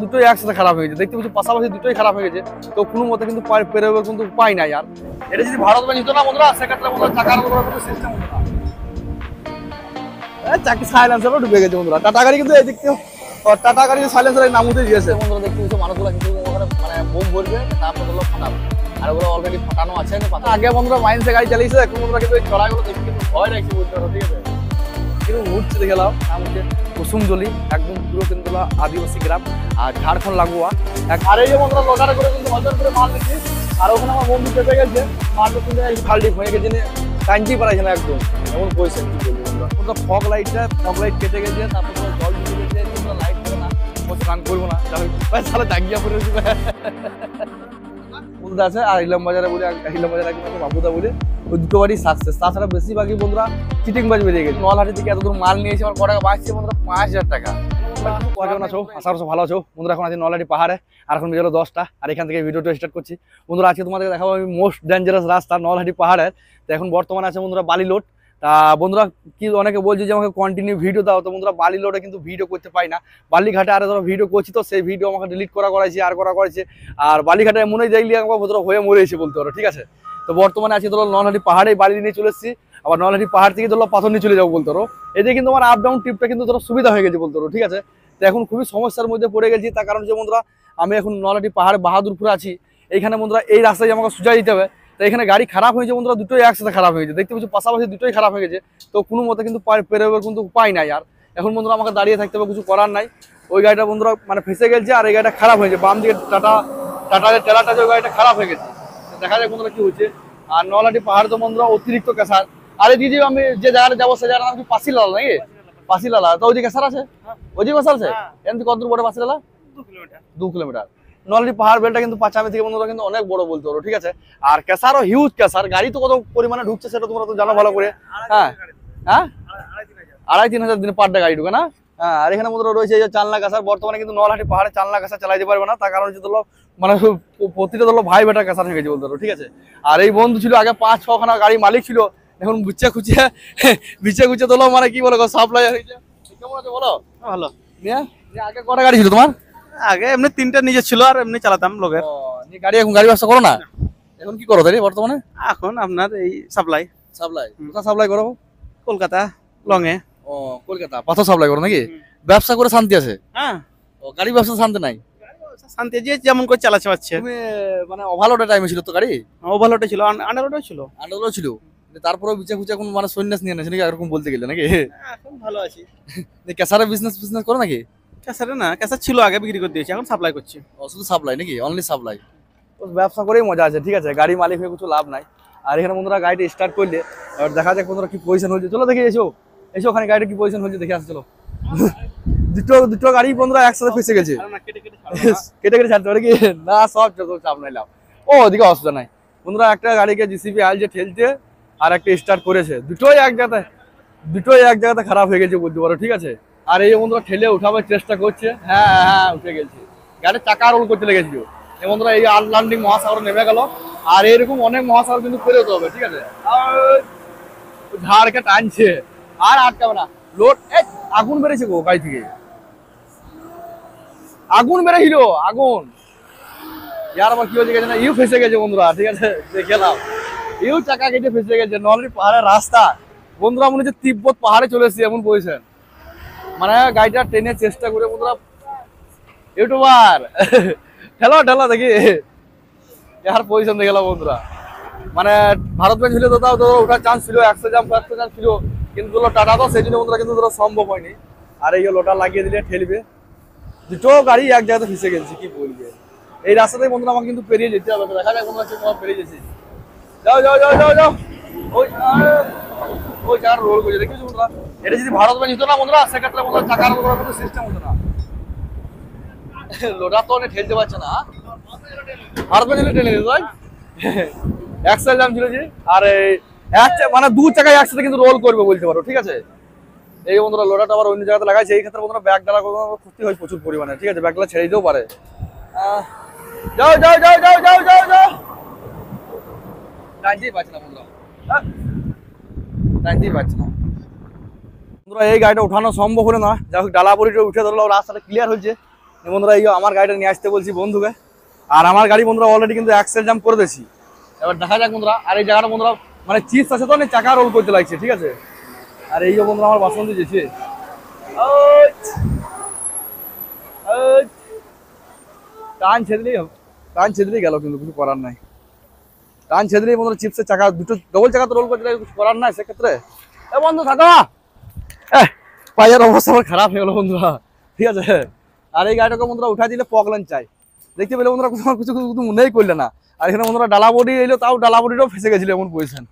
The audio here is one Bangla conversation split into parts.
দুটোই একসাথে খারাপ হয়ে গেছে, দেখতে পাচ্ছি পাশাপাশি দুটোই খারাপ হয়ে গেছে। তো কোনো মতে কিন্তু পেরোবে কিন্তু উপায় নাই। আর এটা যদি ভারত ব্যাংক নিত না বন্ধুরা, সেক্ষেত্রে বন্ধুরা টাকার কোনো সিস্টেম হতো না। চাকরি সাইলেন্সারও ডুবে গেছে বন্ধুরা। টাটা গাড়ি কিন্তু এদিক থেকে টাটা গাড়ি সাইলেন্সারের নাম উঠে গিয়েছে বন্ধুরা। দেখতে পাচ্ছি মানুষগুলো কিন্তু ওখানে মানে বোম ভরবে, তারপর হলো ফাটাবে। আর ওগুলো অলরেডি ফাটানো আছে। আগে বন্ধুরা মাইন্সে গাড়ি চালিয়েছে, এখন বন্ধুরা কিন্তু এই চড়াগুলো দেখে কিন্তু ভয় লাগছে বলতে পারো, ঠিক আছে। কিন্তু উঠছে দেখলাম নাম হচ্ছে কুসুমজলি, একদম পুরো কিন্তু আদিবাসী গ্রাম আর ঝাড়খণ্ড লাগোয়া। আর এই যে বন্ধুরা লোটারে করে কিন্তু হজর করে মাল দিচ্ছি। আর ওখানে আমার বন্ধু চেপে গেছে, মালটা কিন্তু ফাল্টি হয়ে গেছে, টাইমটি পারাইছে না একদম, এমন পয়সা কি বলবো বন্ধুরা। ফগ লাইট কেটে গেছে, তারপর জল ঢুকে গেছে, লাইট করে না, স্নান করবো না, তাহলে দাগিয়া পড়ে বন্ধুরা আছে। আর ইলাম বাজারে বলে বাবুদা বলে ওই দুটো বাড়ি সাকসেস। তাছাড়া বেশিরভাগই বন্ধুরা চিটিং বাজ বেরিয়ে গেছে। নলহাটি থেকে এত দূর মাল নিয়েছে, আমার কটা বাঁচছে বন্ধুরা 5000 টাকা। কেমন আছো? আশা করছো ভালো আছো বন্ধুরা। এখন আছি নলহাটি পাহাড়ে, আর এখন বেজলো 10টা। আর এখান থেকে ভিডিওটা স্টার্ট করছি বন্ধুরা। আজকে তোমাদেরকে দেখাবো আমি মোস্ট ডেঞ্জারাস রাস্তা নলহাটি পাহাড়ের। তো এখন বর্তমানে আছে বন্ধুরা বালি লোড। তা বন্ধুরা কি অনেকে বলছে যে আমাকে কন্টিনিউ ভিডিও দাও, তো বন্ধুরা বালি লোডে কিন্তু ভিডিও করতে পাই না। বালিঘাটে আরে ধরো ভিডিও করছি, তো সেই ভিডিও আমাকে ডিলিট করাইছে আর করেছে। আর বালিঘাটে মনেই দেখলি আমাকে ভদ্র হয়ে মরেছে বলতে পারো, ঠিক আছে। তো বর্তমানে আছি ধরো নলহাটি পাহাড়ে বালি নিয়ে চলে এসেছি। আবার নলহাটি পাহাড় থেকে ধরো পাথর নিয়ে চলে যাবো বলতে পারো। এতে কিন্তু আমার আপ ডাউন ট্রিপটা কিন্তু ধরো সুবিধা হয়ে গেছে বলতে পারো, ঠিক আছে। তো এখন খুবই সমস্যার মধ্যে পড়ে গেছি, তার কারণ যে বন্ধুরা আমি এখন নলহাটি পাহাড়ে বাহাদুরপুরে আছি। এইখানে বন্ধুরা এই রাস্তায় আমাকে সোজা দিতে হবে। তো এখানে গাড়ি খারাপ হয়েছে বন্ধুরা, দুটোই একসাথে খারাপ হয়ে গেছে, দেখতে পাচ্ছি পাশাপাশি দুটোই খারাপ হয়ে গেছে। তো কোনো মতে কিন্তু পেরোবে কিন্তু উপায় নাই। আর এখন বন্ধুরা আমাকে দাঁড়িয়ে থাকতে হবে, কিছু করার নাই। ওই গাড়িটা বন্ধুরা মানে ফেসে গেছে, আর এই গাড়িটা খারাপ হয়েছে। বাম দিকে টাটা যে টেলারটা যে ওই গাড়িটা খারাপ হয়ে গেছে। দেখা যায় বন্ধুরা কি হচ্ছে। আর নলহাটি পাহাড় তো বন্ধুরা অতিরিক্ত ক্যাসার। আরে দিদি আমি যে জায়গাটা যাবো সেই জায়গার নাম কি পাসিলালা নাকি? পাসিলালা। তো ওই যে ক্যাসার আছে, ওই যে ক্যাসার আছে এমনি কত দূর বড় পাসিলালা? 2 কিলোমিটার। নলহাটি পাহাড় বেলটা কিন্তু পাঁচামি থেকে বন্ধুরা কিন্তু অনেক বড় বলতে পারো, ঠিক আছে। আর ক্যাসারও হিউজ ক্যাসার, গাড়ি তো কত পরিমাণে ঢুকছে সেটা তোমরা তো জানো ভালো করে। হ্যাঁ হ্যাঁ 2,500-3,000 দিনে পার ডে গাড়ি ঢুকে না। হ্যাঁ, আর এখানে বন্ধুরা রয়েছে এই যে চালনা ক্যাসার। বর্তমানে কিন্তু নলহাটি পাহাড়ে চালনা ক্যাসার চালাইতে পারবে না, তার কারণ হচ্ছে ধরো মানে প্রতিটা ধরো ভাই বেটার ক্যাসার হয়ে গেছে বলতে পারো, ঠিক আছে। আর এই বন্ধু ছিল আগে 5-6খানা গাড়ি মালিক ছিল, এখন বিচ্ছে খুঁজে ধরো মানে কি বলো সাপ্লাই হয়েছে। কেমন আছে বলো? ভালো। আগে কটা গাড়ি ছিল তোমার? আগে এমনি 3টা নিজে ছিল, আর এমনি চালাতাম লোকের গাড়ি। এখন গাড়ি ব্যবসা করো না? এখন কি করো তাই বর্তমানে? এখন আপনার এই সাপ্লাই কোথা সাপ্লাই করো? কলকাতা লংয়ে। ও কলকাতা পাথর সাপ্লাই করো নাকি? ব্যবসা করে শান্তি আছে? হ্যাঁ। ও গাড়ি ব্যবসা শান্তি নাই? শান্তি যে যেমন করে চালাচ্ছে পাচ্ছে। তুমি মানে ওভারলোডের টাইমে ছিল তো গাড়ি? ওভারলোডে ছিল, আন্ডারলোডে ছিল। আন্ডারলোড ছিল, তারপরে বিচা খুঁজে এখন মানে সন্ন্যাস নিয়ে নেছে নাকি এরকম বলতে গেলে নাকি? এখন ভালো আছি। ক্যাসারের বিজনেস করো নাকি? ক্যাসারে না, ক্যাসার ছিল আগে, বিক্রি করে দিয়েছি, এখন সাপ্লাই করছি। শুধু সাপ্লাই নাকি? Only supply. ব্যবসা করেই মজা আছে, ঠিক আছে। গাড়ি মালিক হয়ে কিছু লাভ নাই। আর এখানে বন্ধুরা গাড়িটা স্টার্ট করলে আর দেখা যাক বন্ধুরা কি পজিশন হচ্ছে। চলো দেখে এসো ওখানে গাড়িটা কি পজিশন হচ্ছে দেখে আসো। চলো দুটো গাড়ি বন্ধুরা একসাথে ফেসে গেছে। কেটে ছাড়তে পারে কি না? সব চাপ নাই, লাভ। ও ওদিকে অসুবিধা নাই বন্ধুরা। একটা গাড়িকে জিসিবি আল যে ঠেলতে আর একটা স্টার্ট করেছে, দুটোই এক জায়গাতে খারাপ হয়ে গেছে বলতে পারো, ঠিক আছে। আর এই বন্ধুরা ঠেলে উঠাবার চেষ্টা করছে। হ্যাঁ উঠে গেছে, গাড়ির চাকা রোল করতে লেগেছিল। এই বন্ধুরা এই আটলান্টিক মহাসাগর নেমে গেল। আর এরকম অনেক মহাসাগর কিন্তু করে যেতে হবে, ঠিক আছে। ঝাড়কে টানছে আর আটকাবে না। লোড আগুন বেড়েছে গো, গাড়ি থেকে আগুন বেড়েছিল, আগুন। ইয়ার আবার কি হয়েছে গেছে না, ইউ ফেসে গেছে বন্ধুরা, ঠিক আছে। দেখলাম ইউ চাকা কেটে ফেসে গেছে। নলহাটি পাহাড়ের রাস্তা বন্ধুরা মনে হচ্ছে তিব্বত পাহাড়ে চলে এসেছে এমন পজিশন। মানে গাড়িটা ট্রেনের চেষ্টা করে বন্ধুরা ইউটিউবার ঠেলা দেখি ইয়ার পজিশন দেখে গেল বন্ধুরা। মানে ভারত ব্যাংক ছিল তো তাও তো ওঠার চান্স ছিল, 100 জাম্প ছিল, কিন্তু টাটা তো সেই জন্য বন্ধুরা কিন্তু সম্ভব হয়নি। আর এই লোটা লাগিয়ে দিলে ঠেলবে। দুটো গাড়ি এক জায়গাতে ফেসে গেছে, কি বলবে। এই রাস্তাতেই বন্ধুরা আমাকে কিন্তু পেরিয়ে যেতে হবে। দেখা যায় বন্ধুরা তোমার পেরিয়ে যেছি। যাও ওই জায়গার রোল করছে দেখেছি বন্ধুরা। এটা যদি ভারত ব্যাংক নিত না বন্ধুরা, সেক্ষেত্রে বন্ধুরা টাকার কোনো সিস্টেম হতো না। লোডার তো অনেক ঠেলতে পারছে না। ভারত ব্যাংক টেনে দিত একসাথে দাম ছিল যে। আর মানে 2 চাকায় একসাথে কিন্তু রোল করবে বলতে পারো, ঠিক আছে। এই বন্ধুরা লোডারটা আবার অন্য জায়গাতে লাগাইছে। এই ক্ষেত্রে বন্ধুরা ব্যাগ দ্বারা ক্ষতি হয় প্রচুর পরিমাণে, ঠিক আছে। ব্যাগগুলো ছেড়ে দিতেও পারে। যাও টানতেই পারছে না বন্ধুরা, টানতেই পারছে না বন্ধুরা। এই গাড়িটা উঠানো সম্ভব হলো না। যাই হোক ডালাবড়িটা উঠে ধরলো, রাস্তাটা ক্লিয়ার হয়েছে। বন্ধুরা এই আমার গাড়িটা নিয়ে আসতে বলছি বন্ধুকে, আর আমার গাড়ি বন্ধুরা অলরেডি কিন্তু অ্যাক্সেল জাম্প করে দিয়েছি। এবার দেখা যাক বন্ধুরা, আর এই জায়গাটা বন্ধুরা মানে চিপস আছে তো অনেক চাকা রোল করতে লাগছে, ঠিক আছে। আর এই যে বন্ধুরা আমার বাসন দিয়েছে, টান ছেদলেই গেল, কিন্তু কিছু করার নাই। টান ছেদলেই বন্ধুরা চিপসের চাকা দুটো ডবল চাকা তো রোল করতে কিছু করার নাই সেক্ষেত্রে। এ বন্ধু থাকো, পায়ের অবস্থা আমার খারাপ হয়ে গেল বন্ধুরা, ঠিক আছে। আর এই গাড়িটাকে বন্ধুরা উঠা দিলে পগলেন চাই, দেখতে পেলে বন্ধুরা কিছু কিছু মনেই করলে না। আর এখানে বন্ধুরা ডালা বডি এলো, তাও ডালা বডিটাও ফেসে গেছিল এমন পজিশন।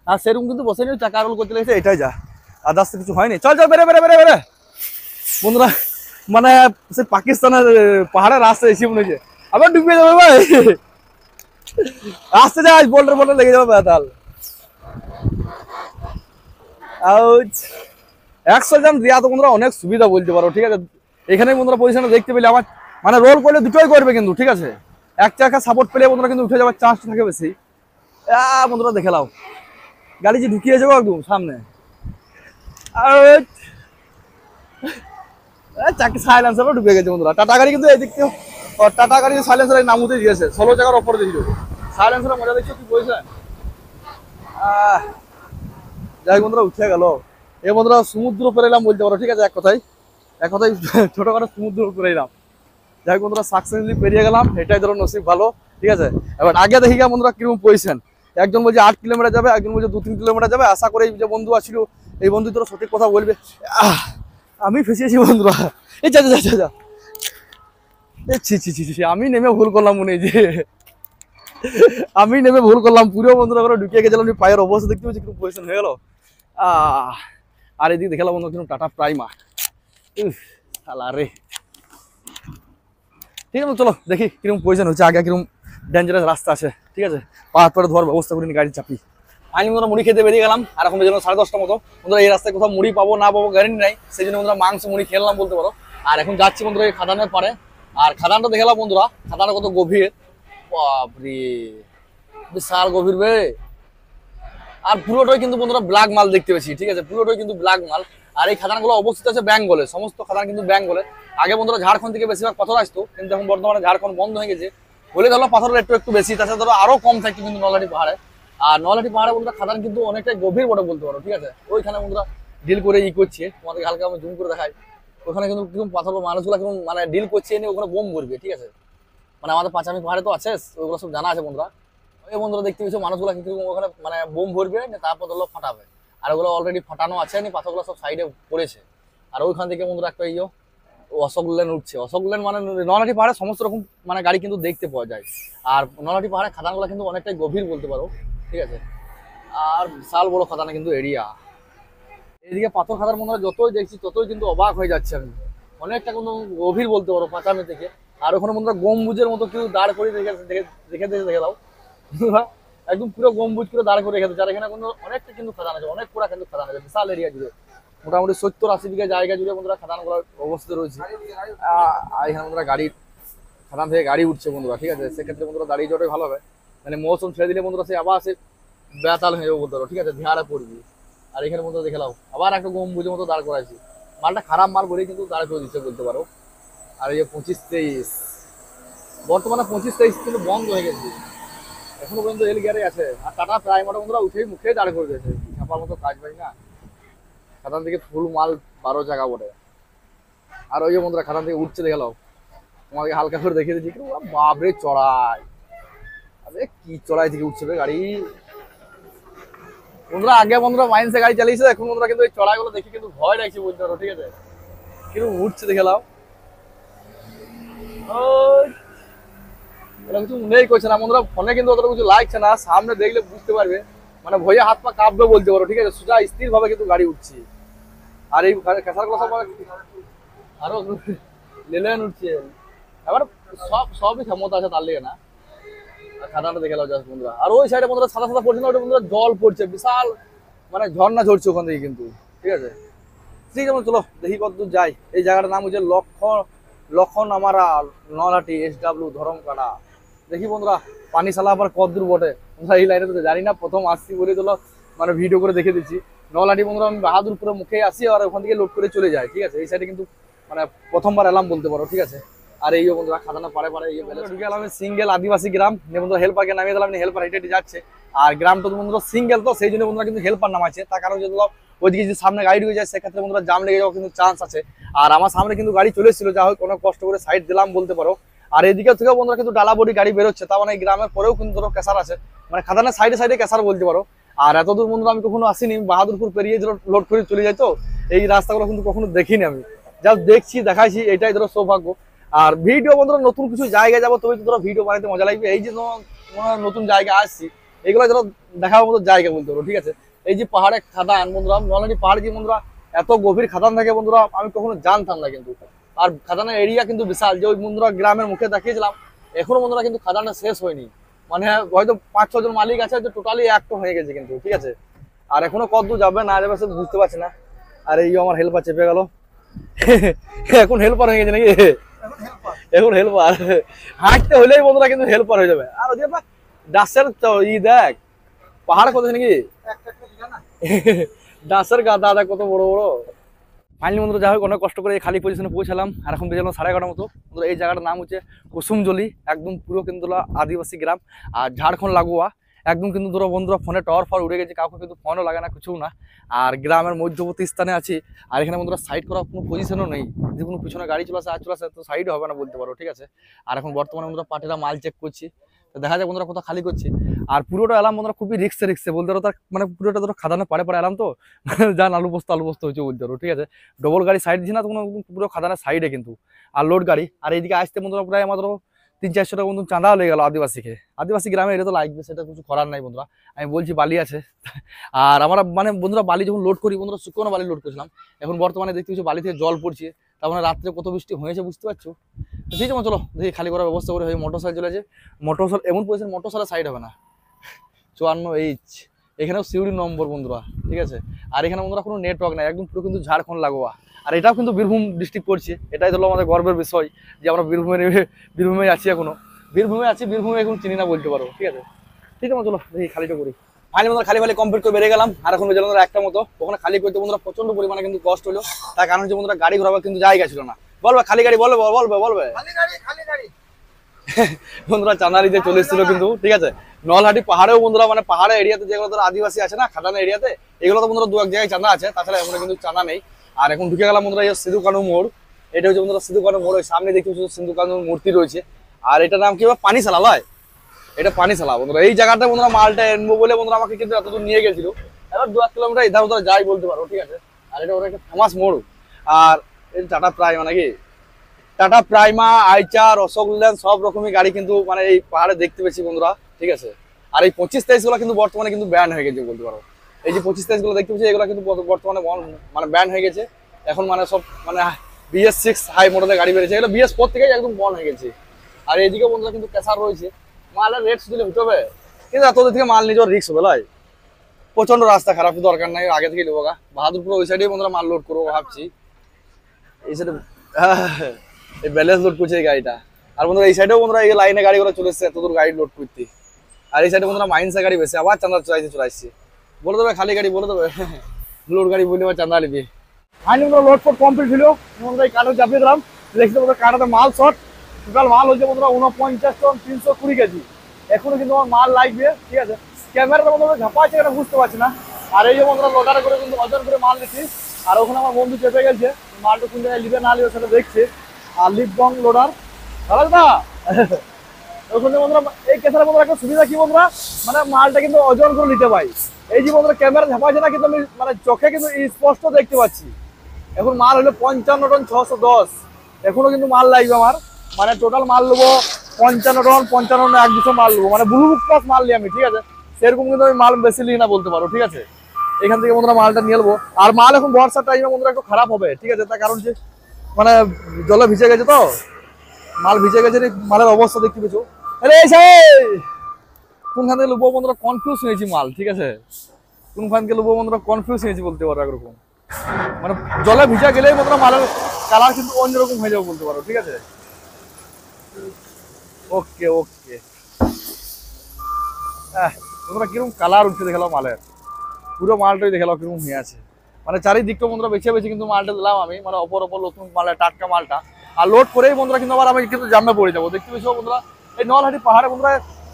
আর সেরকম কিন্তু বসে নিয়ে চাকা রোল করতে লেগেছে, এটাই যা, আদার্স কিছু হয়নি। চল চল বেড়ে বেড়ে বেড়ে বেড়ে বন্ধুরা, মানে সে পাকিস্তানের পাহাড়ের রাস্তা এসে মনে হচ্ছে আবার ডুবিয়ে যাবে ভাই, আসতে যাই বোল্ডার বোল্ডার লেগে যাবে বেতাল। একশো জন দেওয়া তো বন্ধুরা অনেক সুবিধা বলতে পারো, ঠিক আছে। এখানে বন্ধুরা পজিশনে দেখতে পেলে আমার মানে রোল করলে দুটোই করবে কিন্তু, ঠিক আছে। এক চাকা সাপোর্ট পেলে বন্ধুরা কিন্তু উঠে যাওয়ার চান্স থাকে বেশি। বন্ধুরা দেখে নাও গাড়ি যে ঢুকিয়ে যাবো একদম সামনে, চাকি সাইলেন্সারও ঢুকে গেছে বন্ধুরা। টাটা গাড়ি কিন্তু এই দিক থেকে, টাটা গাড়ি সাইলেন্সার নামতে দিয়েছে 16 চাকার ওপরে দিয়েছিল সাইলেন্সারের মজা দেখছো কি বলছেন। যাই বন্ধুরা উঠে গেল, এই বন্ধুরা সমুদ্র পেরে এলাম বলতে পারো, ঠিক আছে। এক কথায় ছোটখাটো সমুদ্র পেরে এলাম। যাই বন্ধুরা সাকসেসফুলি পেরিয়ে গেলাম, এটাই ধরো নসিব ভালো, ঠিক আছে। এবার আগে দেখি গা বন্ধুরা কিরকম পজিশন, একজন বলছে 8 কিলোমিটার যাবে, একজন বলছে 2-3 কিলোমিটার যাবে। আশা করি যে বন্ধু আছিল এই বন্ধু তোরা সঠিক কথা বলবে। আমি ফেসিয়েছি বন্ধুরা, এই যা যা যা যা, ছি আমি নেমে ভুল করলাম মনে হয়, যে আমি নেমে ভুল করলাম পুরো বন্ধুরা করে ঢুকিয়ে গেছিলাম। পায়ের অবস্থা দেখতে পাচ্ছি কিরকম পজিশন হয়ে গেল। আর এদিকে দেখালাম বন্ধু কিরকম টাটা প্রাইমা, শালা রে। ঠিক আছে চলো দেখি কিরকম পজিশন হচ্ছে, আগে কিরকম ডেঞ্জারাস রাস্তা আছে, ঠিক আছে। পাহাড় পরে ধোয়ার ব্যবস্থা করিনি, গাড়ি চাপি। আমি বন্ধুরা মুড়ি খেতে বেরিয়ে গেলাম, আর এখন বেজে 10:30 মতো। বন্ধুরা এই রাস্তায় কোথাও মুড়ি পাবো না পাবো গ্যারেন্টি নাই, সেই জন্য বন্ধুরা মাংস মুড়ি খেলাম বলতে পারো। আর এখন যাচ্ছি বন্ধুরা এই খাদানের পারে, আর খাদানটা দেখলাম বন্ধুরা, খাদানটা কত গভীর, বাপরে বিশাল গভীর বে। আর পুরোটাই কিন্তু বন্ধুরা ব্ল্যাক মাল দেখতে পেয়েছি, ঠিক আছে, পুরোটাই কিন্তু ব্ল্যাক মাল। আর এই খাদানগুলো অবস্থিত আছে বেঙ্গলে, সমস্ত খাদান কিন্তু বেঙ্গলে। আগে বন্ধুরা ঝাড়খণ্ড থেকে বেশিরভাগ পাথর আসতো, কিন্তু এখন বর্তমানে ঝাড়খণ্ড বন্ধ হয়ে গেছে বলে ধরো পাথরের একটু বেশি, তাছাড়া ধরো আরো কম থাকতো কিন্তু নলহাটি পাহাড়ে। আর নলহাটি পাহাড়ে বন্ধুরা খাদান কিন্তু অনেকটাই গভীর বটে বলতে পারো, ঠিক আছে। ওইখানে বন্ধুরা ডিল করে করছে, তোমাদের হালকা আমি জুম করে দেখাই। ওখানে কিন্তু কিরকম পাথর মানুষগুলো কিরকম মানে ডিল করছে, এনে ওখানে বোম করবে, ঠিক আছে। মানে আমাদের পাঁচামি পাহাড়ে তো আছে, ওইগুলো সব জানা আছে বন্ধুরা। এই বন্ধুরা দেখতে পেয়েছো মানুষগুলো কিন্তু ওখানে মানে বোম ভরবে, তারপর ধরো ফাটাবে। আর ওগুলো অলরেডি ফাটানো আছে, পাথরগুলো সব সাইডে পড়েছে। আর ওইখান থেকে বন্ধুরা একটা অশোক লেন উঠছে। অশোক লেন মানে নলহাটি পাহাড়ে সমস্ত রকম মানে গাড়ি কিন্তু দেখতে পাওয়া যায়। আর নলহাটি পাহাড়ে খাদানগুলো কিন্তু অনেকটাই গভীর বলতে পারো, ঠিক আছে। আর বিশাল বড় খাদানা কিন্তু এরিয়া। এদিকে পাথর খাদার বন্ধুরা যতই দেখছি ততই কিন্তু অবাক হয়ে যাচ্ছে আমি, অনেকটা কিন্তু গভীর বলতে পারো পাঁচামি থেকে। আর ওখানে বন্ধুরা গম্বুজের মতো কেউ দাঁড় করে দেখে দাও, একদম পুরো গম্বুজ করে দাঁড় করে রেখে দিচ্ছে। আর এখানে কিন্তু অনেকটা কিন্তু খাদান আছে, অনেক পুরা কিন্তু খাদান আছে বিশাল এরিয়া জুড়ে, মোটামুটি 70-80 বিঘা জায়গা জুড়ে বন্ধুরা খাদানগুলো অবস্থিত রয়েছে। এখানে বন্ধুরা গাড়ি খাদান থেকে গাড়ি উঠছে বন্ধুরা, ঠিক আছে। সেক্ষেত্রে বন্ধুরা দাঁড়িয়ে যাওয়াটাই ভালো হবে, মানে মৌসুম ছেড়ে দিলে বন্ধুরা সে আবার সে বেতাল হয়ে যাবে বলতে পারো, ঠিক আছে, ঝাড়ে পড়বি। আর এখানে বন্ধুরা দেখে নাও আবার একটা গম্বুজের মতো দাঁড় করাইছি, মালটা খারাপ মাল বলেই কিন্তু দাঁড় করে দিচ্ছে বলতে পারো। আর এই যে 25-23 বর্তমানে 25-23 কিন্তু বন্ধ হয়ে গেছে, এখনো পর্যন্ত এল গিয়ারে আছে। আর টাটা প্রাইমারটা বন্ধুরা উঠেই মুখেই দাঁড় করে দিয়েছে, ছাপার মতো কাজ পাই না। খাদান থেকে ফুল মাল 12 জায়গা বটে। আর ওই যে বন্ধুরা খাদান থেকে উঠছে দেখে নাও, তোমাকে হালকা করে দেখিয়ে দিচ্ছি, বাপরে চড়াই, আরে কি চড়াই থেকে উঠছে গাড়ি বন্ধুরা। আগে বন্ধুরা মাইন্সে গাড়ি চালিয়েছে, এখন বন্ধুরা কিন্তু এই চড়াইগুলো দেখে কিন্তু ভয় লাগছে বলতে পারো, ঠিক আছে। কিন্তু উঠছে দেখে নাও, এটা কিছু মনেই করছে না বন্ধুরা, ফোনে কিন্তু অতটা কিছু লাগছে না, সামনে দেখলে বুঝতে পারবে, মানে ভয়ে হাত পা কাঁপবে বলতে পারো, ঠিক আছে। সোজা স্থির ভাবে কিন্তু গাড়ি উঠছে। আর এই খেসারগুলো সব আরো লেলেন উঠছে, এবার সবই ক্ষমতা আছে তার লিগে না। খাদানটা দেখে নাও জাস্ট বন্ধুরা। আর ওই সাইডে বন্ধুরা সাদা সাদা পড়ছে না, ওটা বন্ধুরা জল পড়ছে, বিশাল মানে ঝর্ণা ঝরছে ওখান থেকে কিন্তু, ঠিক আছে। ঠিক আছে চলো দেখি কতদূর যাই। এই জায়গাটার নাম হচ্ছে লক্ষণ আমারা নলহাটি SW ধরমকাটা। দেখি বন্ধুরা পানিশালা আবার কতদূর বটে বন্ধুরা, এই লাইনে তো জানি না, প্রথম আসছি বলে তোলো মানে ভিডিও করে দেখে দিচ্ছি। নলহাটি বন্ধুরা আমি বাহাদুরপুরের মুখে আসি আর ওখান থেকে লোড করে চলে যাই, ঠিক আছে। এই সাইডে কিন্তু মানে প্রথমবার এলাম বলতে পারো, ঠিক আছে। আর এই যে বন্ধুরা খাদানা পাড়ে পাড়ে ঢুকে গেলাম সিঙ্গেল আদিবাসী গ্রাম, বন্ধুরা হেল্পারকে নামিয়ে দিলাম, হেল্পার হেঁটে হেঁটে যাচ্ছে। আর গ্রামটা তো বন্ধুরা সিঙ্গেল, তো সেই জন্য বন্ধুরা কিন্তু হেল্পার নামাচ্ছে, তার কারণ যদি ওইদিকে যদি সামনে গাড়ি ঢুকে যায় সেক্ষেত্রে বন্ধুরা জাম লেগে যাওয়ার কিন্তু চান্স আছে। আর আমার সামনে কিন্তু গাড়ি চলে এসেছিল, যা হোক অনেক কষ্ট করে সাইড দিলাম বলতে পারো। আর এদিকে থেকেও বন্ধুরা কিন্তু ডালাবড়ি গাড়ি বেরোচ্ছে, তার মানে এই গ্রামের পরেও কিন্তু ধরো ক্যাসার আছে, মানে খাদানের সাইডে সাইডে ক্যাসার বলতে পারো। আর এতদূর বন্ধুরা আমি কখনো আসিনি, বাহাদুরপুর পেরিয়ে লোড করে চলে যাই, তো এই রাস্তাগুলো কিন্তু কখনো দেখিনি আমি, যা দেখছি দেখাইছি, এটাই ধরো সৌভাগ্য। আর ভিডিও বন্ধুরা নতুন কিছু জায়গায় যাবো তবে তো ধরো ভিডিও বানাতে মজা লাগবে। এই যে নতুন জায়গা আসছি, এগুলো ধরো দেখার মতো জায়গা বলতে পারো, ঠিক আছে। এই যে পাহাড়ে খাদান বন্ধুরা, নলহাটি পাহাড়ে যে বন্ধুরা এত গভীর খাদান থাকে বন্ধুরা, আমি কখনো জানতাম না কিন্তু। আর খাদানের এরিয়া কিন্তু বিশাল, যে ওই বন্ধুরা গ্রামের মুখে দেখিয়েছিলাম, এখনো বন্ধুরা কিন্তু খাদানটা শেষ হয়নি, মানে হয়তো 5-6 জন মালিক আছে, যে টোটালি একটা হয়ে গেছে কিন্তু, ঠিক আছে। আর এখনো কত যাবে না যাবে সে বুঝতে পারছি না। আর এই আমার হেল্পার চেপে গেল এখন হেল্পার হয়ে গেছে নাকি, এখন হেল্পার হাঁটতে হলেই বন্ধুরা কিন্তু হেল্পার হয়ে যাবে। আর ওই ডাসের দেখ পাহাড় কত নাকি ডাসের গাদা কত বড় বড়। ফাইনালি বন্ধুরা যা হোক অনেক কষ্ট করে খালি পজিশনে পৌঁছালাম, আর এখন বেজে 11:30 মতো। এই জায়গাটার নাম হচ্ছে কুসুমজলি, একদম পুরো কিন্তু আদিবাসী গ্রাম আর ঝাড়খণ্ড লাগোয়া। একদম কিন্তু ধরো বন্ধুরা ফোনে টাওয়ার ফাওয়ার উড়ে গেছে, কাউকে কিন্তু ফোনও লাগে না, কিছু না। আর গ্রামের মধ্যবর্তী স্থানে আছি, আর এখানে বন্ধুরা সাইড করার কোনো পজিশনও নেই, যে কোনো পিছনে গাড়ি চলে আসে তো সাইড হবে না বলতে পারো, ঠিক আছে। আর এখন বর্তমানে বন্ধুরা পার্টিরা মাল চেক করছি, তো দেখা যায় বন্ধুরা কোথাও খালি করছি। আর পুরোটা এলাম বন্ধুরা খুবই রিক্সে বলতে পারো, তার মানে পুরোটা ধরো খাদানে পাড়ে এলাম, তো যান আলু বস্তা হচ্ছে বলতে পারো, ঠিক আছে। ডবল গাড়ি সাইড দিচ্ছি না তো, পুরো খাদানের সাইডে কিন্তু, আর লোড গাড়ি। আর এইদিকে আসতে বন্ধুরা প্রায় আমাদের 300-400 টাকা বন্ধু চাঁদা লেগে গেল আদিবাসী গ্রামে, এটা তো লাগবে, সেটা কিছু করার নাই বন্ধুরা। আমি বলছি বালি আছে, আর আমরা মানে বন্ধুরা বালি যখন লোড করি বন্ধুরা শুকনো বালি লোড করেছিলাম, এখন বর্তমানে দেখতে পাচ্ছি বালি থেকে জল পড়ছে, তার মানে রাত্রে কত বৃষ্টি হয়েছে বুঝতে পারছো। ঠিক আছে চলো দেখি খালি করার ব্যবস্থা করে, হয়ে মোটর সাইকেল চলে আছে, এমন পজিশন মোটর সাইকেল সাইড হবে না 54H, এখানেও সিউড়ি নম্বর বন্ধুরা, ঠিক আছে। আর এখানে বন্ধুরা কোনো নেটওয়ার্ক নাই, একদম পুরো কিন্তু ঝাড়খণ্ড লাগোয়া। আর এটাও কিন্তু বীরভূম ডিস্ট্রিক্ট পড়ছে, এটাই হলো আমাদের গর্বের বিষয় যে আমরা বীরভূমে আছি, বীরভূমে এখন চিনি না বলতে পারো, ঠিক আছে। ঠিক আছে চলো দেখি খালিটা করি। ফাইনালি বন্ধুরা খালি কমপ্লিট করে বেরিয়ে গেলাম, আর এখন বেজে বন্ধুরা 1টা মতো। ওখানে খালি করতে বন্ধুরা প্রচন্ড পরিমাণে কিন্তু কষ্ট হলো, তার কারণ হচ্ছে বন্ধুরা গাড়ি ঘোরাবার কিন্তু জায়গা ছিল না। বলবে খালি গাড়ি, বলবে বন্ধুরা চাঁদারিতে চলে এসেছিল কিন্তু, ঠিক আছে। নলহাটি পাহাড়েও বন্ধুরা মানে পাহাড়ে এরিয়াতে যেগুলো ধরো আদিবাসী আছে না খাদানা এরিয়াতে, এগুলো তো বন্ধুরা 2-1 জায়গায় চাঁদা আছে, তাছাড়া এখন কিন্তু চাঁদা নেই। আর এখন ঢুকে গেলাম বন্ধুরা সিধু কানু মোড়, এটা হচ্ছে বন্ধুরা সিধু কানু মোড়, ওই সামনে দেখতে পাচ্ছি সিধু কানুর মূর্তি রয়েছে। আর এটার নাম কি পানিশালা লয়, এটা পানিশালা বন্ধুরা। এই জায়গাটা বন্ধুরা মালটা এনবো বলে বন্ধুরা আমাকে কিন্তু এতদূর নিয়ে গেছিল, এবার 2-1 কিলোমিটার ইধার উধার যাই বলতে পারো, ঠিক আছে। আর এটা ওরা একটা ফেমাস মোড়। আর এটা টাটা প্রাইমা নাকি, টাটা প্রাইমা, আইচার, অশোক লেল্যান্ড সব রকমই গাড়ি কিন্তু মানে এই পাহাড়ে দেখতে পেয়েছি বন্ধুরা, ঠিক আছে। আর এই 25-23 গুলো কিন্তু বর্তমানে কিন্তু ব্যান হয়ে গেছে বলতে পারো। এই যে 25-23 গুলো দেখতে পেয়েছি, এগুলো কিন্তু বর্তমানে মানে ব্যান হয়ে গেছে এখন, মানে সব মানে BS6 হাই মডেলের গাড়ি বেরিয়েছে, এগুলো BS4 থেকে একদম বন্ধ হয়ে গেছে। আর এইদিকে বন্ধুরা কিন্তু ক্যাসার রয়েছে, মালের রেট দিলে হতে হবে, কিন্তু এতদের থেকে মাল নিজের রিক্স হবে লাই, প্রচন্ড রাস্তা খারাপ, দরকার নাই, আগে থেকে নেবো গা। বাহাদুরপুর ওই সাইডে বন্ধুরা মাল লোড করবো ভাবছি, এই সাইডে এই ব্যালেন্স লোড করছে এই গাড়িটা। আর বন্ধুরা এই সাইডেও বন্ধুরা এই লাইনে গাড়িগুলো চলে এসছে এত দূর গাড়ি লোড করতে। আর এই সাইডে বন্ধুরা মাইন্সা গাড়ি বেশি, আবার চাঁদা চলে আসছে, বলে দেবে খালি গাড়ি বলে দেবে লোড গাড়ি বলে আবার চাঁদা নিবি। ফাইনালি বন্ধুরা লোড ফোড কমপ্লিট হলো, বন্ধুরা এই কাঠে চাপিয়ে দিলাম, দেখছি বন্ধুরা কাঠাতে মাল শর্ট, টোটাল মাল হচ্ছে বন্ধুরা 49 টন 320 কেজি। এখনো কিন্তু আমার মাল লাগবে, ঠিক আছে। ক্যামেরাটা বন্ধুরা ঝাপা আছে এটা বুঝতে পারছি না। আর এই যে বন্ধুরা লোডারে করে কিন্তু ওজন করে মাল নিচ্ছি, আর ওখানে আমার বন্ধু চেপে গেছে, মালটা কোন জায়গায় লিবে না লিবে সেটা দেখছে। আর লিপবং লোডার দাদা ওখানে বন্ধুরা এই কেসারে বন্ধুরা একটা সুবিধা কি বন্ধুরা, মানে মালটা কিন্তু ওজন করে নিতে পাই। এই যে বন্ধুরা ক্যামেরা ঝাপা আছে না, কিন্তু আমি মানে চোখে কিন্তু স্পষ্ট দেখতে পাচ্ছি। এখন মাল হলো 55 টন 610, এখনো কিন্তু মাল লাগবে আমার, মানে টোটাল মাল নেবো 55 টন 55 1-200 মাল নেবো, মানে ব্লু বুক প্লাস মাল নিই আমি, ঠিক আছে। সেরকম কিন্তু আমি মাল বেশি নিই না বলতে পারো, ঠিক আছে। এখান থেকে বন্ধুরা মালটা নিয়ে নেবো। আর মাল এখন বর্ষার টাইমে বন্ধুরা একটু খারাপ হবে, ঠিক আছে, তার কারণ যে মানে জলে ভিজে গেছে, তো মাল ভিজে গেছে, মালের অবস্থা দেখতে পেয়েছো। কোনখান থেকে নেবো বন্ধুরা কনফিউজ হয়েছি মাল, ঠিক আছে, কোনখান থেকে নেবো বন্ধুরা কনফিউজ হয়েছি বলতে পারো। একরকম মানে জলে ভিজা গেলেই বন্ধুরা মালের কালার কিন্তু অন্যরকম হয়ে যাবে বলতে পারো, ঠিক আছে। ওকে ওকে তোমরা কিরকম কালার উঠছে দেখালো মালের, পুরো মালটাই দেখালো কিরকম হয়ে আছে। মানে চারিদিকটা বন্ধুরা বেছে বেছে কিন্তু মালটা দিলাম আমি, মানে অপর নতুন মালটা, টাটকা মালটা। আর লোড করেই বন্ধুরা কিন্তু আবার আমি কিন্তু জামে পড়ে যাবো। দেখতে পেয়েছো বন্ধুরা, এই নলহাটি পাহাড়ে বন্ধুরা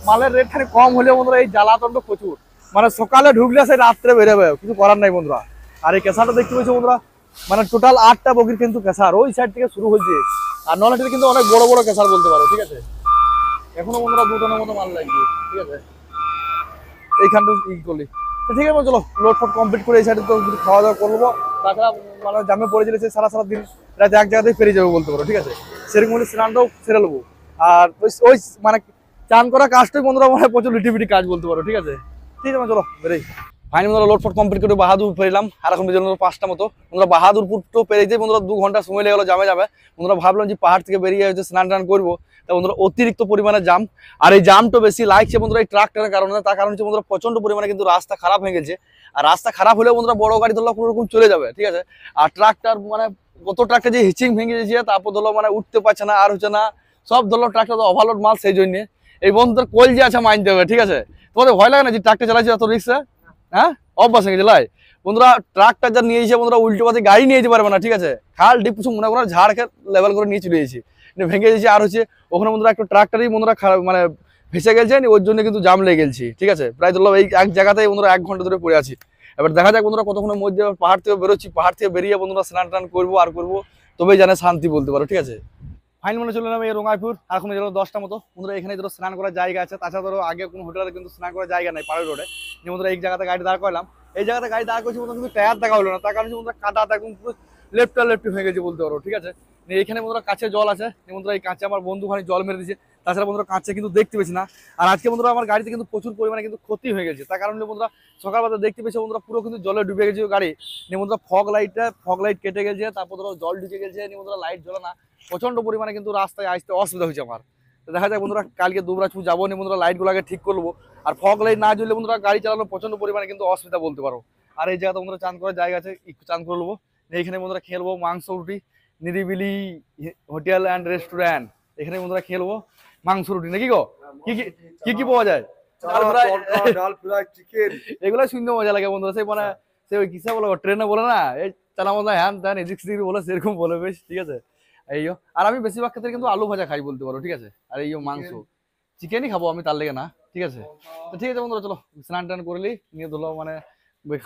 মালের রেট খানি কম হলেও বন্ধুরা এই জ্বালাতনটা প্রচুর। মানে সকালে ঢুকলে সেই রাত্রে বেরোবে, কিছু করার নাই বন্ধুরা। আর এই কেসারটা দেখতে পেয়েছো বন্ধুরা, মানে টোটাল 8টা বগির কিন্তু কেসার ওই সাইড থেকে শুরু হয়েছে। আর নলহাটিতে কিন্তু অনেক বড় বড় কেসার বলতে পারো, ঠিক আছে। এখনো বন্ধুরা 2 টনের মতো মাল লাগবে, ঠিক আছে। এইখানটা ই করলি তো ঠিক আছে, চলো লোড ফোড কমপ্লিট করে এই সাইডে তো খাওয়া দাওয়া করবো। তাছাড়া মানে জামে পড়ে গেলে সারা সারা দিন রাতে এক জায়গাতেই ফেরে যাবো বলতে পারো, ঠিক আছে। সেরকম হলে স্নানটাও সেরে নেবো। আর ওই মানে চান করা কাজটাই বন্ধুরা মানে প্রচুর লিটিভিটি কাজ বলতে পারো, ঠিক আছে। ঠিক আছে, চলো বেরোই। ফাইনালি বন্ধুরা লোড ফোড কমপ্লিট করে বাহাদুর পেলাম। আর এখন বেজে 5টা মতো বন্ধুরা। বাহাদুরপুর তো পেরেছে বন্ধুরা, 2 ঘন্টা সময় লেগে গেলো জামে যাবে বন্ধুরা। ভাবলাম যে পাহাড় থেকে বেরিয়ে হচ্ছে স্নান টান করবো, তা বন্ধুরা অতিরিক্ত পরিমাণে জাম। আর এই জামটা বেশি লাগছে বন্ধুরা এই ট্রাকটার কারণে। তার কারণ হচ্ছে বন্ধুরা প্রচন্ড পরিমাণে কিন্তু রাস্তা খারাপ হয়ে গেছে। আর রাস্তা খারাপ হলেও বন্ধুরা বড় গাড়ি ধরলে কোনো রকম চলে যাবে, ঠিক আছে। আর ট্রাকটার মানে কত ট্রাকটা যে হিচিং ভেঙে গেছে, তারপর ধরো মানে উঠতে পারছে না, আর হচ্ছে না সব ধরলো ট্রাকটা তো ওভারলোড মাল। সেই জন্য এই বন্ধুদের কোল যে আছে মানতে হবে, ঠিক আছে। তোমাদের ভয় লাগে না যে ট্রাকটা চালাচ্ছে এত রিক্সা? হ্যাঁ, অভ্যাস হয়ে গেছে লাই বন্ধুরা। ট্রাকটা যা নিয়েছে বন্ধুরা উল্টো পাশে গাড়ি নিয়ে যেতে পারবে না, ঠিক আছে। খাল ডিপ কিছু মনে করো ঝাড়কে লেভেল করে নিয়ে চলে গেছি, ভেঙে গেছে। আর হচ্ছে ওখানে বন্ধুরা একটা ট্রাকটারই বন্ধুরা মানে ভেসে গেছে, ওর জন্য কিন্তু জাম লেগে গেছি, ঠিক আছে। প্রায় ধরলাম এই এক জায়গাতেই বন্ধুরা 1 ঘন্টা ধরে পড়ে আছি। এবার দেখা যাক বন্ধুরা কতক্ষণের মধ্যে পাহাড় থেকে বেরোচ্ছি। পাহাড় থেকে বেরিয়ে বন্ধুরা স্নান টান করবো আর করবো, তবেই জানে শান্তি বলতে পারো, ঠিক আছে। ফাইন মনে চলে এলাম এই রঙাইপুর। আর এখন গেল 10টা মতো বন্ধুরা। এখানে ধরো স্নান করার জায়গা আছে, তাছাড়া ধরো আগে কোনো হোটেলে কিন্তু স্নান করার জায়গা নাই পাহাড় রোডে। যে বন্ধুরা এই জায়গাতে গাড়ি দাঁড় করলাম, এই জায়গাতে গাড়ি দাঁড় করছি বন্ধুরা, কিন্তু টায়ার দেখা হলো না। তার কারণ বন্ধুরা কাদা একদম পুরো লেফটি হয়ে গেছে বলতে পারো, ঠিক আছে। এখানে বন্ধুরা কাছে জল আছে বন্ধুরা, এই কাছে আমার বন্ধু খানি জল মেরে দিয়েছে। তাছাড়া বন্ধুরা কাছে কিন্তু দেখতে পেয়েছি না। আর আজকে বন্ধুরা আমার গাড়িতে কিন্তু প্রচুর পরিমাণে কিন্তু ক্ষতি হয়ে গেছে। তার কারণে বন্ধুরা সকালবেলা দেখতে পেয়েছে বন্ধুরা পুরো কিন্তু জলে ডুবে গেছে গাড়ি। বন্ধুরা ফগ লাইট কেটে গেছে, তারপর ধরো জল ঢুকে গেছে, বন্ধুরা লাইট জ্বলে না। প্রচন্ড পরিমাণে কিন্তু রাস্তায় আসতে অসুবিধা হয়েছে আমার। তো দেখা যায় বন্ধুরা কালকে দুবরাজপুর যাবো নি বন্ধুরা, লাইটগুলোকে ঠিক করবো। আর ফগ লাইট না জ্বললে বন্ধুরা গাড়ি চালানো প্রচন্ড পরিমাণে কিন্তু অসুবিধা বলতে পারো। আর এই জায়গাতে বন্ধুরা চান করার জায়গা আছে, একটু চান করে নেবো। এইখানে বন্ধুরা খেলবো মাংস রুটি, নিরিবিলি হোটেল অ্যান্ড রেস্টুরেন্ট। এখানে বন্ধুরা খেলবো মাংস রুটি, নাকি গো? কি কি পাওয়া যায়? এগুলো শুনতে মজা লাগে বন্ধুরা। সেই মানে সে ওই কিসে বলে ট্রেনে বলে না, এই চালা মজা হ্যান ত্যান এদিক সেদিক বলে, সেরকম বলে বেশ, ঠিক আছে। এইও আর আমি বেশিরভাগ ক্ষেত্রে কিন্তু আলু ভাজা খাই বলতে পারো, ঠিক আছে। আর এইও মাংস চিকেনই খাবো আমি, তার লেগে না, ঠিক আছে। তো ঠিক আছে বন্ধুরা, চলো স্নান টান করলি নিয়ে ধরলো মানে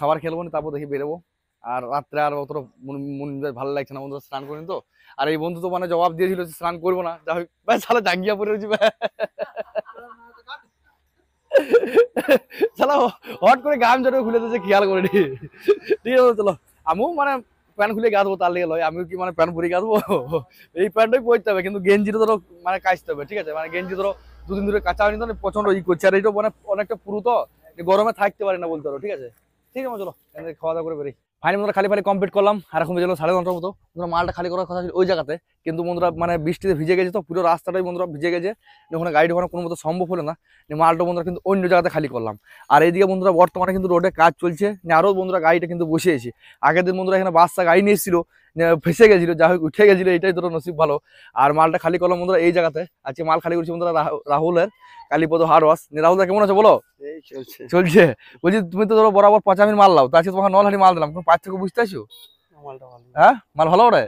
খাবার খেলবো না, তারপর দেখি বেরোবো। আর রাত্রে আর অতটা মন ভালো লাগছে না বন্ধুরা, স্নান করিনি তো। আর এই বন্ধু তো মানে জবাব দিয়েছিল স্নান করবো না, যা হোক ভাই সালা জাঙ্গিয়া পরে রয়েছি সালা হট করে গাম জড়ে খুলে দিয়েছে, খেয়াল করে নি, ঠিক আছে। চলো আমিও মানে প্যান্ট খুলে গা দেবো, তার লেগে লয় আমিও কি মানে প্যান্ট পরে গা দেবো। এই প্যান্টটাই পরতে হবে, কিন্তু গেঞ্জিটা ধরো মানে কাচতে হবে, ঠিক আছে। মানে গেঞ্জি ধরো 2 দিন ধরে কাঁচা হয়নি তো প্রচন্ড ই করছে। আর এইটা মানে অনেকটা পুরো তো গরমে থাকতে পারে না বলতে পারো, ঠিক আছে। ঠিক আছে চলো খাওয়া দাওয়া করে বেরি। ফাইনালি বন্ধুরা খালি কমপ্লিট করলাম। আর এখন বেজে 9:30টার মতো বন্ধুরা। মালটা খালি করার কথা ছিল ওই জায়গাতে, কিন্তু বন্ধুরা মানে বৃষ্টিতে ভিজে গেছে তো পুরো রাস্তাটাই বন্ধুরা ভিজে গেছে। যখন গাড়ি ঢোকানো কোনো মতো সম্ভব হলো না, মালটা বন্ধুরা কিন্তু অন্য জায়গাতে খালি করলাম। আর এইদিকে বন্ধুরা বর্তমানে কিন্তু রোডে কাজ চলছে, আরও বন্ধুরা গাড়িটা কিন্তু বসিয়েছি। আগের দিন বন্ধুরা এখানে বাচ্চা গাড়ি নিয়ে এসেছিল, ফেসে গেছিল, যা হোক উঠে গেছিল, এটাই ধরো নসিব ভালো। আর মালটা খালি করলাম বন্ধুরা এই জায়গাতে। আজকে মাল খালি করছি বন্ধুরা রাহুলের কালীপদ হার ওয়াশ। রাহুলদা কেমন আছে বলো? চলছে। বলছি তুমি তো ধরো বরাবর 5 আমির মাল লাও, তো আজকে তোমাকে নলহাটি মাল দিলাম, কোনো পার্থক্য বুঝতে পারছো? হ্যাঁ মাল ভালো ওরে।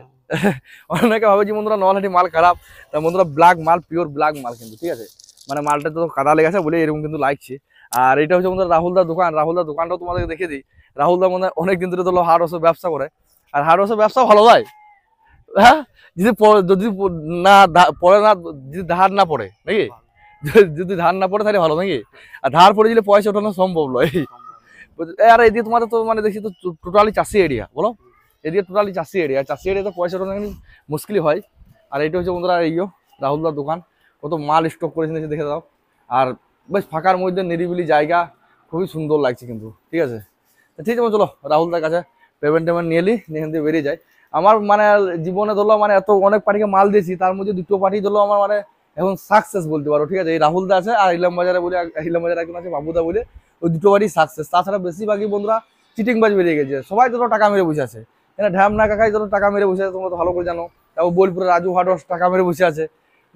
অনেকে ভাবে যে বন্ধুরা নলহাটি মাল খারাপ, তা বন্ধুরা ব্ল্যাক মাল, পিওর ব্ল্যাক মাল কিন্তু, ঠিক আছে। মানে মালটা তো কাদা লেগেছে বলে এরকম কিন্তু লাগছে। আর এটা হচ্ছে বন্ধুরা রাহুলদার দোকান। রাহুলদার দোকানটাও তোমাদেরকে দেখে দিই। রাহুলদা মানে অনেকদিন ধরে ধরো হার ওষুধ ব্যবসা করে। আর হার ওষুধ ব্যবসা ভালো যায়, হ্যাঁ। যদি না পড়ে না, যদি ধার না পড়ে নাকি, যদি ধার না পড়ে তাহলে ভালো নাকি। আর ধার পড়ে দিলে পয়সা ওঠানো সম্ভব নয়। আর এদিকে তোমাদের তো মানে দেখছি তো টোটালি চাষি এরিয়া, বলো এদিকে টোটালি চাষি এরিয়া। চাষি এরিয়াতে পয়সা ওঠানো মুশকিলই হয়। আর এইটা হচ্ছে বন্ধুরা এইও রাহুলদার দোকান। কত মাল স্টক করেছে দেখে দাও। আর বেশ ফাঁকার মধ্যে নিরিবিলি জায়গা, খুবই সুন্দর লাগছে কিন্তু, ঠিক আছে। ঠিক আছে চলো রাহুলদার কাছে পেমেন্ট নিয়ে নিই, এখান থেকে বেরিয়ে যায়। আমার মানে জীবনে ধরলো মানে এত অনেক পার্টিকে মাল দিয়েছি, তার মধ্যে 2টো পার্টি ধরলো আমার মানে এখন সাকসেস বলতে পারো, ঠিক আছে। এই রাহুলদা আছে আর ইলাম বাজারে বলে, ইলাম বাজারে একজন আছে বাবুদা বলে, ওই 2টো পার্টি সাকসেস। তাছাড়া বেশিরভাগই বন্ধুরা চিটিংবাজ বেরিয়ে গেছে, সবাই ধরো টাকা মেরে বসে আছে। এখানে ঢ্যামনা কাকাই ধরো টাকা মেরে বসে আছে, তোমরা তো ভালো করে জানো। তারপর বোলপুরে রাজু হাটস টাকা মেরে বসে আছে।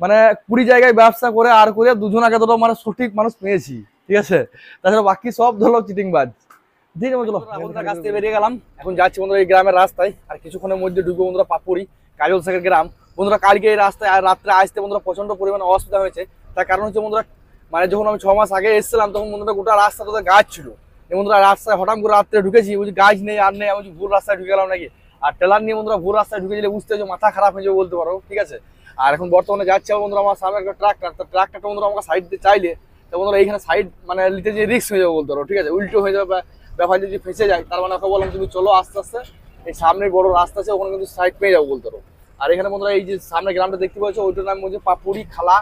মানে 20 জায়গায় ব্যবসা করে আর করে 2 জন আগে ধরো মানে সঠিক মানুষ পেয়েছি, ঠিক আছে। তাছাড়া বাকি সব ধরো চিটিংবাজ। দিন চলো বন্ধুরা কাছ থেকে বেরিয়ে গেলাম, এখন যাচ্ছি বন্ধুরা এই গ্রামের রাস্তায়, আর কিছুক্ষণের মধ্যে ঢুকবো বন্ধুরা পাপুরি কাজল শেখের গ্রাম। বন্ধুরা কালকে এই রাস্তায় আর রাত্রে আসতে বন্ধুরা প্রচন্ড পরিমাণে অসুবিধা হয়েছে। তার কারণ হচ্ছে বন্ধুরা মানে যখন আমি 6 মাস আগে এসেছিলাম তখন বন্ধুরা গোটা রাস্তা তোদের গাছ ছিল। এই বন্ধুরা রাস্তায় হঠাৎ করে রাত্রে ঢুকেছি, বুঝি গাছ নেই আর নেই, আমি ভুল রাস্তায় ঢুকে গেলাম নাকি। আর টেলার নিয়ে বন্ধুরা ভুল রাস্তায় ঢুকে গেলে বুঝতে হচ্ছে মাথা খারাপ হয়ে যাবে বলতে পারো, ঠিক আছে। আর এখন বর্তমানে যাচ্ছে বন্ধুরা আমার সামনে একটা ট্রাক্টরটা বন্ধুরা আমাকে সাইড দিয়ে চাইলে তো বন্ধুরা এইখানে সাইড মানে নিতে যে রিস্ক হয়ে যাবে বলতে পারো, ঠিক আছে। উল্টো হয়ে যাবে, ব্যাপার যদি ফেসে যায়, তার মানে ওকে বললাম তুমি চলো আস্তে আস্তে, এই সামনে বড় রাস্তা আছে ওখানে কিন্তু সাইড পেয়ে যাবো বলতে পারো। আর এখানে বন্ধুরা এই যে সামনে গ্রামটা দেখতে পাচ্ছ ওইটার নাম হচ্ছে পাপুরি খালা,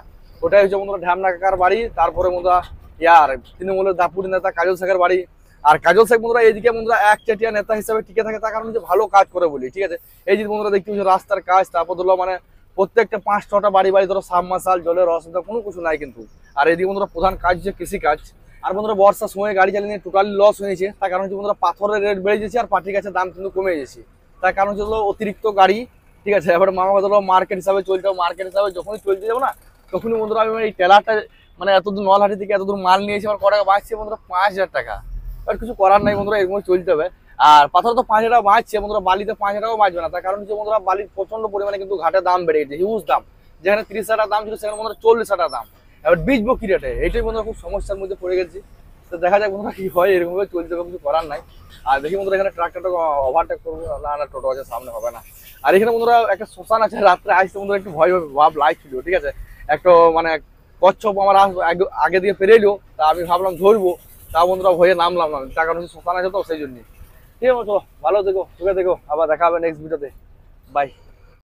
ওটাই হচ্ছে বন্ধুরা ঢ্যামনা কাকার বাড়ি। তারপরে বন্ধুরা ইয়ার তৃণমূলের দাপুরি নেতা কাজল শেখের বাড়ি। আর কাজল শেখ বন্ধুরা এইদিকে বন্ধুরা একচেটিয়া নেতা হিসেবে টিকে থাকে, তার কারণ হচ্ছে ভালো কাজ করে বলি, ঠিক আছে। এই যে বন্ধুরা দেখতে পাচ্ছ রাস্তার কাজ, তারপর ধরো মানে প্রত্যেকটা 5-6টা বাড়ি বাড়ি ধরো সাবমার্সাল জলের অসুবিধা কোনো কিছু নাই কিন্তু। আর এদিকে বন্ধুরা প্রধান কাজ হচ্ছে কৃষি কাজ। আর বন্ধুরা বর্ষার সময় গাড়ি চালিয়ে নিয়ে টোটালি লস হয়েছে, তার কারণ হচ্ছে বন্ধুরা পাথরের রেট বেড়ে গেছে আর পাটি গাছের দাম কিন্তু কমে গেছে। তার কারণ হচ্ছে অতিরিক্ত গাড়ি, ঠিক আছে। এবার মামা কথা মার্কেট হিসাবে চলতে হবে, মার্কেট হিসাবে যখনই চলতে যাবো না তখনই বন্ধুরা আমি এই টেলারটা মানে এতদূর নলহাটি থেকে এতদূর মাল নিয়েছি, আমার কটা বাঁচছে বন্ধুরা 5000 টাকা। আর কিছু করার নাই বন্ধুরা, এরকম চলতে হবে। আর পাথর তো 5000 টাকা বাঁচছে বন্ধুরা, বালিতে 5000 টাকাও বাঁচবে না। তার কারণ হচ্ছে বন্ধুরা বালির প্রচন্ড পরিমাণে কিন্তু ঘাটের দাম বেড়ে গেছে, হিউজ দাম। যেখানে 30,000 টাকা দাম ছিল সেখানে বন্ধুরা 40,000 টাকা দাম। এবার বীজবো কি রেটে, এইটাই বন্ধুরা খুব সমস্যার মধ্যে পড়ে গেছি। তো দেখা যাক বন্ধুরা কি হয়, এরকম ভাবে চলতে হবে, কিছু করার নাই। আর দেখি বন্ধুরা এখানে ট্রাক্টরটা ওভারটেক করবো, না টোটো আছে সামনে হবে না। আর এখানে বন্ধুরা একটা শ্মশান আছে, রাত্রে আসতে বন্ধুরা একটু ভয় ভাব লাগছিল, ঠিক আছে। একটা মানে কচ্ছপ আমার আগে দিয়ে পেরেইলো, তা আমি ভাবলাম ধরবো, তা বন্ধুরা ভয়ে নামলাম না, তার কারণ শ্মশান আছে তো সেই জন্যই। ঠিক আছে চলো, ভালো দেখো, সুখে দেখো, আবার দেখা হবে নেক্সট ভিডিওতে, বাই।